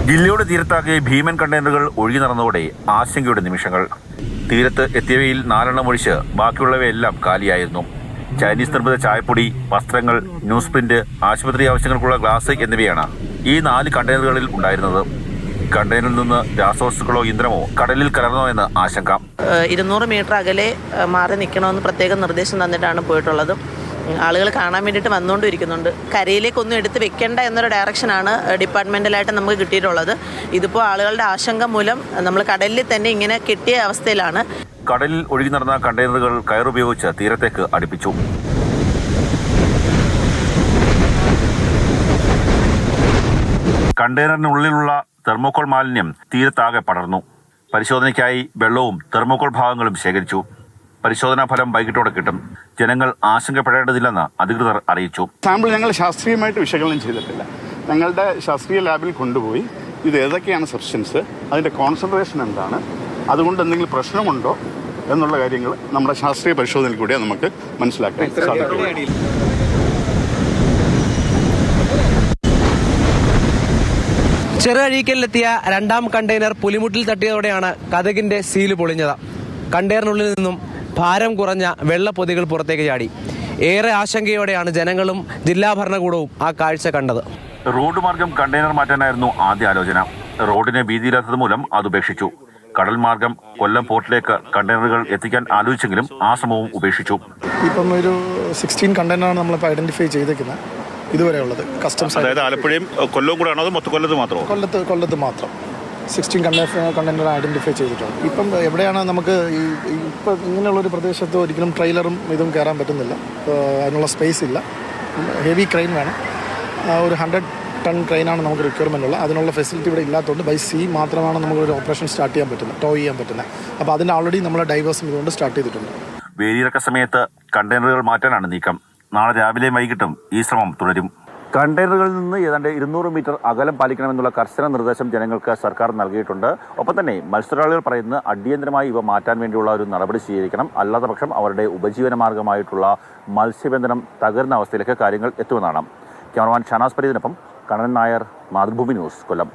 ജില്ലയുടെ തീരത്താകെ ഭീമൻ കണ്ടെയ്നറുകൾ ഒഴുകി നടന്നതോടെ ആശങ്കയുടെ നിമിഷങ്ങൾ. തീരത്ത് എത്തിയവയിൽ 4 ഒഴിച്ച് ബാക്കിയുള്ളവയെല്ലാം കാലിയായിരുന്നു. ചൈനീസ് നിർമ്മിത ചായപ്പൊടി, വസ്ത്രങ്ങൾ, ന്യൂസ് പ്രിന്റ്, ആശുപത്രി ആവശ്യങ്ങൾക്കുള്ള ഗ്ലാസ് എന്നിവയാണ് ഈ 4 കണ്ടെയ്നറുകളിൽ ഉണ്ടായിരുന്നത്. കണ്ടെയ്നറിൽ നിന്ന് രാസവസ്തുക്കളോ ഇന്ധനമോ കടലിൽ കലർന്നോ എന്ന് ആശങ്ക. 200 മീറ്റർ അകലെ മാറി നിൽക്കണമെന്ന് പ്രത്യേക നിർദ്ദേശം തന്നിട്ടാണ് പോയിട്ടുള്ളത്. ആളുകൾ കാണാൻ വേണ്ടിയിട്ട് വന്നുകൊണ്ടിരിക്കുന്നുണ്ട്. കരയിലേക്കൊന്നും എടുത്ത് വെക്കേണ്ട എന്നൊരു ഡയറക്ഷനാണ് ഡിപ്പാർട്ട്മെൻറ്റലായിട്ട് നമുക്ക് കിട്ടിയിട്ടുള്ളത്. ഇതിപ്പോൾ ആളുകളുടെ ആശങ്ക മൂലം നമ്മൾ കടലിൽ തന്നെ ഇങ്ങനെ കെട്ടിയ അവസ്ഥയിലാണ്. കടലിൽ ഒഴുകി നടന്ന കണ്ടെയ്നറുകൾ കയറുപയോഗിച്ച് തീരത്തേക്ക് അടുപ്പിച്ചു. കണ്ടെയ്നറിനുള്ളിലുള്ള തെർമോക്കോൾ മാലിന്യം തീരത്താകെ പടർന്നു. പരിശോധനയ്ക്കായി വെള്ളവും തെർമോക്കോൾ ഭാഗങ്ങളും ശേഖരിച്ചു. പരിശോധനാ ഫലം വൈകിട്ടോടെ കിട്ടും. ജനങ്ങൾ ആശങ്കപ്പെടേണ്ടതില്ലെന്ന് അധികൃതർ അറിയിച്ചു. സാമ്പിൾ ഞങ്ങൾ ശാസ്ത്രീയമായിട്ട് വിശകലനം ചെയ്തിട്ടില്ല. ഞങ്ങളുടെ ശാസ്ത്രീയ ലാബിൽ കൊണ്ടുപോയി ഇത് ഏതൊക്കെയാണ് സബ്സ്റ്റൻസ്, അതിൻ്റെ കോൺസെൻട്രേഷൻ എന്താണ്, അതുകൊണ്ട് എന്തെങ്കിലും പ്രശ്നമുണ്ടോ എന്നുള്ള കാര്യങ്ങൾ നമ്മുടെ ശാസ്ത്രീയ പരിശോധനയിൽ കൂടെ നമുക്ക് മനസ്സിലാക്കാൻ സാധിക്കും. ചെറുഅഴീക്കലിലെത്തിയ 2ാം കണ്ടെയ്നർ പുലിമുട്ടിൽ തട്ടിയതോടെയാണ് കതകിന്റെ സീല് പൊളിഞ്ഞത്. കണ്ടെയ്നറിനുള്ളിൽ നിന്നും ഭാരം കുറഞ്ഞ വെള്ളപ്പൊതികൾ പുറത്തേക്ക് ചാടി. ഏറെ ആശങ്കയോടെയാണ് ജനങ്ങളും ജില്ലാ ഭരണകൂടവും ആ കാഴ്ച കണ്ടത്. റോഡ് മാർഗം കണ്ടെയ്നർ മാറ്റാനായിരുന്നു ആദ്യ ആലോചന. റോഡിന് വീതിയില്ലാത്തത് മൂലം അത് ഉപേക്ഷിച്ചു. കടൽ മാർഗം കൊല്ലം പോർട്ടിലേക്ക് കണ്ടെയ്നറുകൾ എത്തിക്കാൻ ആലോചിച്ചെങ്കിലും ആ ശ്രമവും ഉപേക്ഷിച്ചു. ഇപ്പം ഒരു 16 കണ്ടെയ്നറാണ് നമ്മളിപ്പോൾ ഐഡന്റിഫൈ ചെയ്തേക്കുന്നത് ഇതുവരെ ഉള്ളത്. കസ്റ്റംസ് അതായത് ആലപ്പുഴയും കൊല്ലവും കൂടെ ആണോ, മൊത്തം കൊല്ലത്ത് മാത്രമോ? കൊല്ലത്ത് മാത്രം 16 കണ്ടെയ്നർ ഐഡന്റിഫൈ ചെയ്തിട്ടുണ്ട്. ഇപ്പം എവിടെയാണ് നമുക്ക് ഇപ്പം ഇങ്ങനെയുള്ളൊരു പ്രദേശത്ത് ഒരിക്കലും ട്രെയിലറും ഇതും കയറാൻ പറ്റുന്നില്ല. അതിനുള്ള സ്പേസ് ഇല്ല. ഹെവി ക്രെയിൻ വേണം. ഒരു 100 ടൺ ക്രെയിനാണ് നമുക്ക് റിക്വയർമെൻ്റ് ഉള്ളത്. അതിനുള്ള ഫെസിലിറ്റി ഇവിടെ ഇല്ലാത്തതുകൊണ്ട് ബൈ സീ മാത്രമാണ് നമുക്കൊരു ഓപ്പറേഷൻ സ്റ്റാർട്ട് ചെയ്യാൻ പറ്റുന്നത്, ടോ ചെയ്യാൻ പറ്റുന്നത്. അപ്പോൾ അതിന് ഓൾറെഡി നമ്മൾ ഡൈവേഴ്സും ഇതുകൊണ്ട് സ്റ്റാർട്ട് ചെയ്തിട്ടുണ്ട്. വേലിയിറക്ക സമയത്ത് കണ്ടെയ്നറുകൾ മാറ്റാനാണ് നീക്കം. നാളെ രാവിലെയും വൈകിട്ടും ഈ ശ്രമം തുടരും. കണ്ടെയ്നറുകളിൽ നിന്ന് ഏതാണ്ട് 200 മീറ്റർ അകലം പാലിക്കണമെന്നുള്ള കർശന നിർദ്ദേശം ജനങ്ങൾക്ക് സർക്കാർ നൽകിയിട്ടുണ്ട്. ഒപ്പം തന്നെ മത്സ്യത്തൊഴിലാളികൾ പറയുന്നത് അടിയന്തരമായി ഇവ മാറ്റാൻ വേണ്ടിയുള്ള ഒരു നടപടി സ്വീകരിക്കണം. അല്ലാത്ത പക്ഷം അവരുടെ ഉപജീവന മാർഗമായിട്ടുള്ള മത്സ്യബന്ധനം തകർന്ന അവസ്ഥയിലേക്ക് കാര്യങ്ങൾ എത്തുമെന്നാണ്. ക്യാമറമാൻ ഷാനാസ് പരീദിനൊപ്പം കണ്ണൻ നായർ, മാതൃഭൂമി ന്യൂസ്, കൊല്ലം.